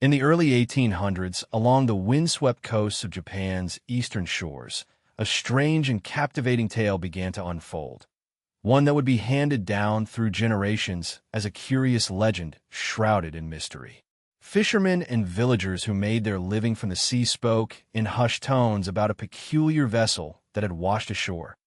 In the early 1800s, along the windswept coasts of Japan's eastern shores, a strange and captivating tale began to unfold, one that would be handed down through generations as a curious legend shrouded in mystery. Fishermen and villagers who made their living from the sea spoke in hushed tones about a peculiar vessel that had washed ashore,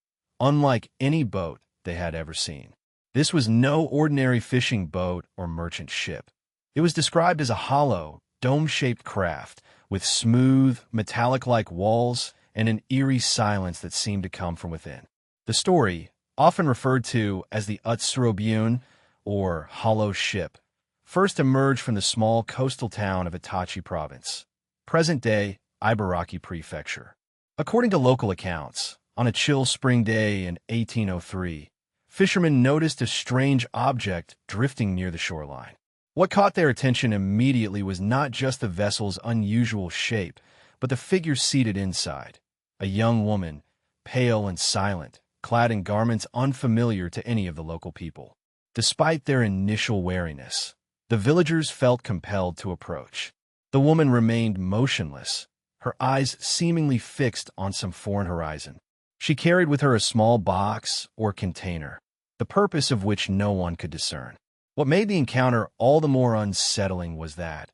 unlike any boat they had ever seen. This was no ordinary fishing boat or merchant ship. It was described as a hollow, dome-shaped craft with smooth, metallic-like walls and an eerie silence that seemed to come from within. The story, often referred to as the Utsuro-bune, or hollow ship, first emerged from the small coastal town of Itachi Province, present-day Ibaraki Prefecture. According to local accounts, on a chill spring day in 1803, fishermen noticed a strange object drifting near the shoreline. What caught their attention immediately was not just the vessel's unusual shape, but the figure seated inside, a young woman, pale and silent, clad in garments unfamiliar to any of the local people. Despite their initial wariness, the villagers felt compelled to approach. The woman remained motionless, her eyes seemingly fixed on some foreign horizon. She carried with her a small box or container, the purpose of which no one could discern. What made the encounter all the more unsettling was that,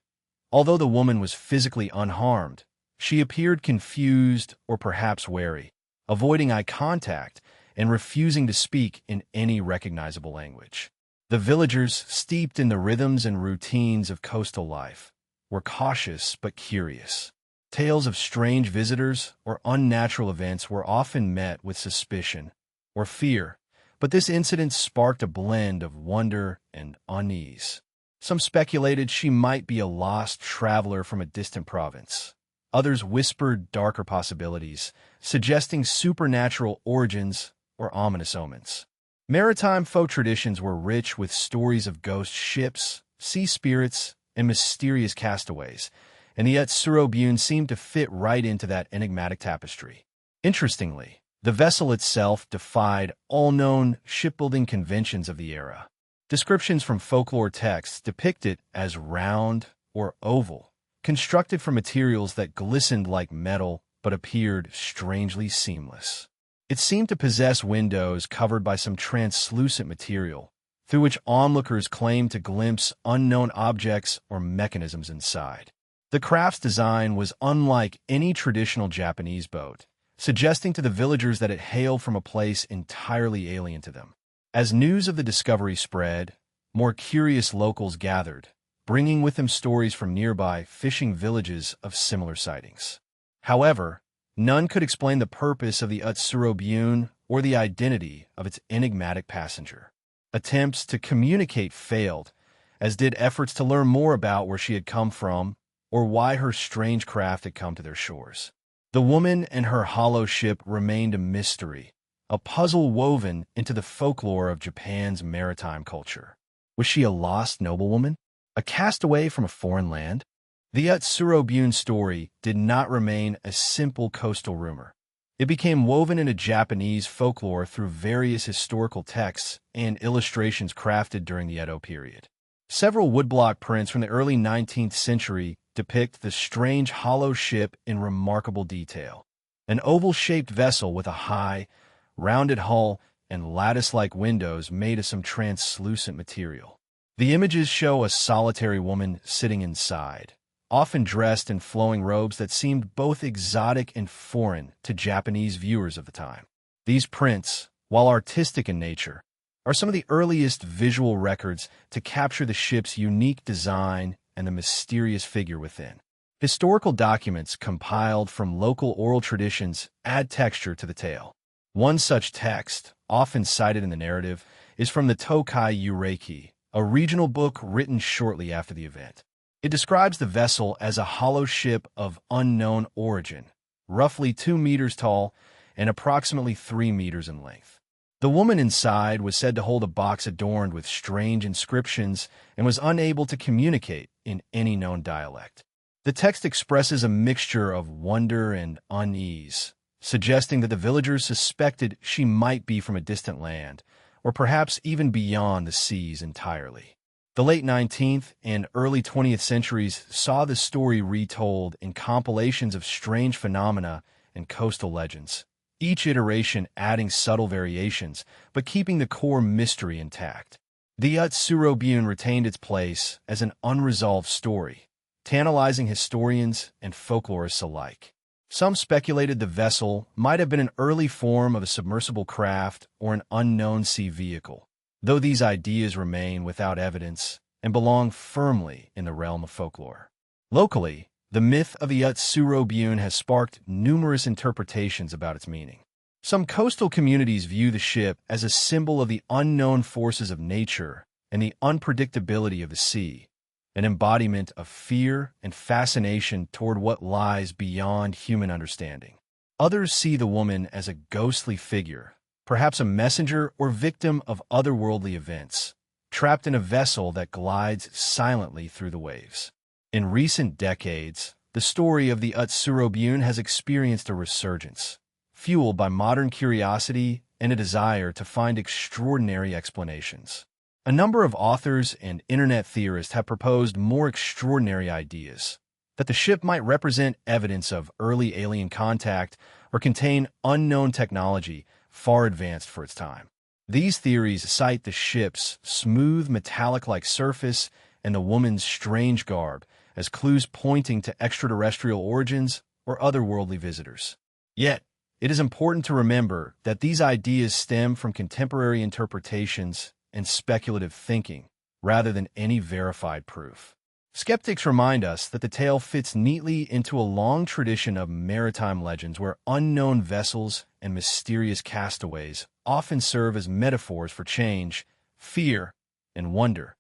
although the woman was physically unharmed, she appeared confused or perhaps wary, avoiding eye contact and refusing to speak in any recognizable language. The villagers, steeped in the rhythms and routines of coastal life, were cautious but curious. Tales of strange visitors or unnatural events were often met with suspicion or fear, but this incident sparked a blend of wonder and unease. Some speculated she might be a lost traveler from a distant province. Others whispered darker possibilities, suggesting supernatural origins or ominous omens. Maritime folk traditions were rich with stories of ghost ships, sea spirits, and mysterious castaways, and the Utsuro-bune seemed to fit right into that enigmatic tapestry. Interestingly, the vessel itself defied all known shipbuilding conventions of the era. Descriptions from folklore texts depict it as round or oval, constructed from materials that glistened like metal but appeared strangely seamless. It seemed to possess windows covered by some translucent material, through which onlookers claimed to glimpse unknown objects or mechanisms inside. The craft's design was unlike any traditional Japanese boat, suggesting to the villagers that it hailed from a place entirely alien to them. As news of the discovery spread, more curious locals gathered, bringing with them stories from nearby fishing villages of similar sightings. However, none could explain the purpose of the Utsuro-bune or the identity of its enigmatic passenger. Attempts to communicate failed, as did efforts to learn more about where she had come from or why her strange craft had come to their shores. The woman and her hollow ship remained a mystery, a puzzle woven into the folklore of Japan's maritime culture. Was she a lost noblewoman? A castaway from a foreign land? The Utsuro-bune story did not remain a simple coastal rumor. It became woven into Japanese folklore through various historical texts and illustrations crafted during the Edo period. Several woodblock prints from the early 19th century depict the strange hollow ship in remarkable detail. An oval-shaped vessel with a high, rounded hull and lattice-like windows made of some translucent material. The images show a solitary woman sitting inside, often dressed in flowing robes that seemed both exotic and foreign to Japanese viewers of the time. These prints, while artistic in nature, are some of the earliest visual records to capture the ship's unique design and the mysterious figure within. Historical documents compiled from local oral traditions add texture to the tale. One such text, often cited in the narrative, is from the Tokai Ureiki, a regional book written shortly after the event. It describes the vessel as a hollow ship of unknown origin, roughly 2 meters tall and approximately 3 meters in length. The woman inside was said to hold a box adorned with strange inscriptions and was unable to communicate in any known dialect. The text expresses a mixture of wonder and unease, suggesting that the villagers suspected she might be from a distant land, or perhaps even beyond the seas entirely. The late 19th and early 20th centuries saw the story retold in compilations of strange phenomena and coastal legends, each iteration adding subtle variations, but keeping the core mystery intact. The Utsuro-bune retained its place as an unresolved story, tantalizing historians and folklorists alike. Some speculated the vessel might have been an early form of a submersible craft or an unknown sea vehicle, though these ideas remain without evidence and belong firmly in the realm of folklore. Locally, the myth of the Utsuro-bune has sparked numerous interpretations about its meaning. Some coastal communities view the ship as a symbol of the unknown forces of nature and the unpredictability of the sea, an embodiment of fear and fascination toward what lies beyond human understanding. Others see the woman as a ghostly figure, perhaps a messenger or victim of otherworldly events, trapped in a vessel that glides silently through the waves. In recent decades, the story of the Utsuro-bune has experienced a resurgence, fueled by modern curiosity and a desire to find extraordinary explanations. A number of authors and internet theorists have proposed more extraordinary ideas, that the ship might represent evidence of early alien contact or contain unknown technology far advanced for its time. These theories cite the ship's smooth metallic-like surface and the woman's strange garb as clues pointing to extraterrestrial origins or otherworldly visitors. Yet, it is important to remember that these ideas stem from contemporary interpretations and speculative thinking, rather than any verified proof. Skeptics remind us that the tale fits neatly into a long tradition of maritime legends where unknown vessels and mysterious castaways often serve as metaphors for change, fear, and wonder,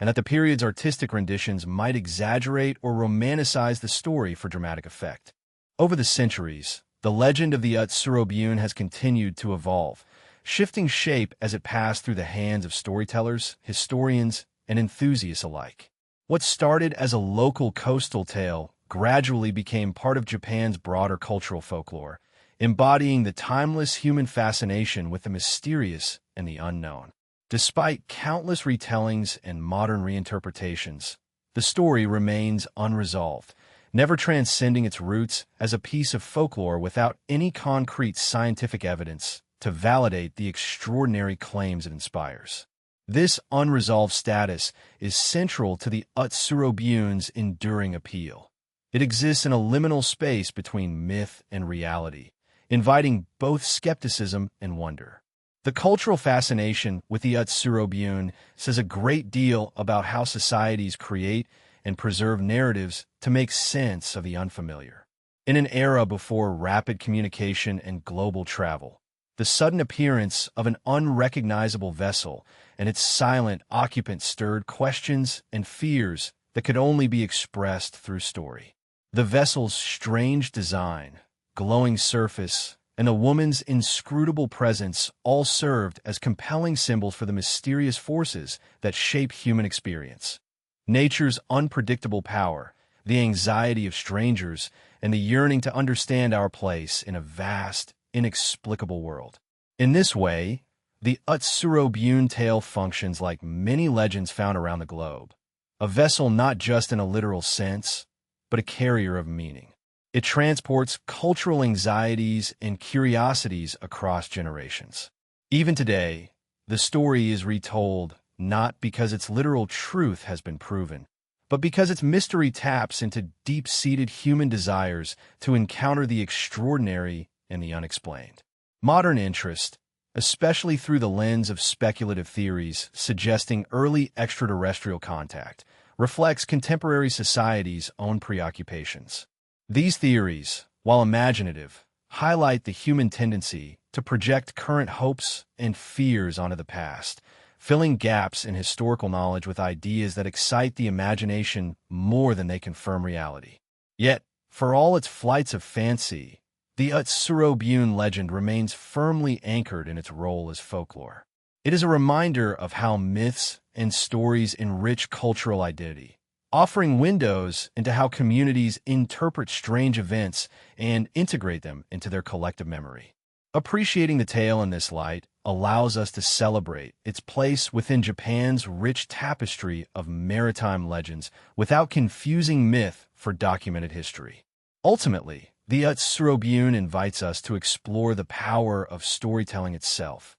and that the period's artistic renditions might exaggerate or romanticize the story for dramatic effect. Over the centuries, the legend of the Utsuro-bune has continued to evolve, shifting shape as it passed through the hands of storytellers, historians, and enthusiasts alike. What started as a local coastal tale gradually became part of Japan's broader cultural folklore, embodying the timeless human fascination with the mysterious and the unknown. Despite countless retellings and modern reinterpretations, the story remains unresolved, never transcending its roots as a piece of folklore without any concrete scientific evidence to validate the extraordinary claims it inspires. This unresolved status is central to the Utsuro-bune's enduring appeal. It exists in a liminal space between myth and reality, inviting both skepticism and wonder. The cultural fascination with the Utsuro-bune says a great deal about how societies create and preserve narratives to make sense of the unfamiliar. In an era before rapid communication and global travel, the sudden appearance of an unrecognizable vessel and its silent occupant stirred questions and fears that could only be expressed through story. The vessel's strange design, glowing surface, and a woman's inscrutable presence all served as compelling symbols for the mysterious forces that shape human experience. Nature's unpredictable power, the anxiety of strangers, and the yearning to understand our place in a vast, inexplicable world. In this way, the Utsuro-bune tale functions like many legends found around the globe, a vessel not just in a literal sense, but a carrier of meaning. It transports cultural anxieties and curiosities across generations. Even today, the story is retold not because its literal truth has been proven, but because its mystery taps into deep-seated human desires to encounter the extraordinary and the unexplained. Modern interest, especially through the lens of speculative theories suggesting early extraterrestrial contact, reflects contemporary society's own preoccupations. These theories, while imaginative, highlight the human tendency to project current hopes and fears onto the past, filling gaps in historical knowledge with ideas that excite the imagination more than they confirm reality. Yet, for all its flights of fancy, the Utsuro-bune legend remains firmly anchored in its role as folklore. It is a reminder of how myths and stories enrich cultural identity, offering windows into how communities interpret strange events and integrate them into their collective memory. Appreciating the tale in this light allows us to celebrate its place within Japan's rich tapestry of maritime legends without confusing myth for documented history. Ultimately, the Utsuro-bune invites us to explore the power of storytelling itself,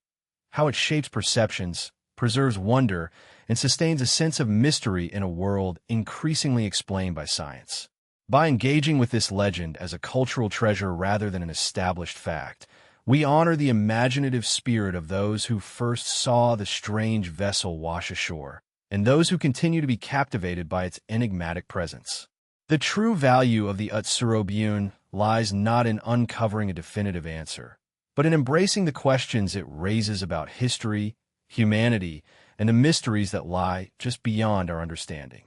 how it shapes perceptions, preserves wonder, and sustains a sense of mystery in a world increasingly explained by science. By engaging with this legend as a cultural treasure rather than an established fact, we honor the imaginative spirit of those who first saw the strange vessel wash ashore, and those who continue to be captivated by its enigmatic presence. The true value of the Utsuro-bune lies not in uncovering a definitive answer, but in embracing the questions it raises about history, humanity, and the mysteries that lie just beyond our understanding.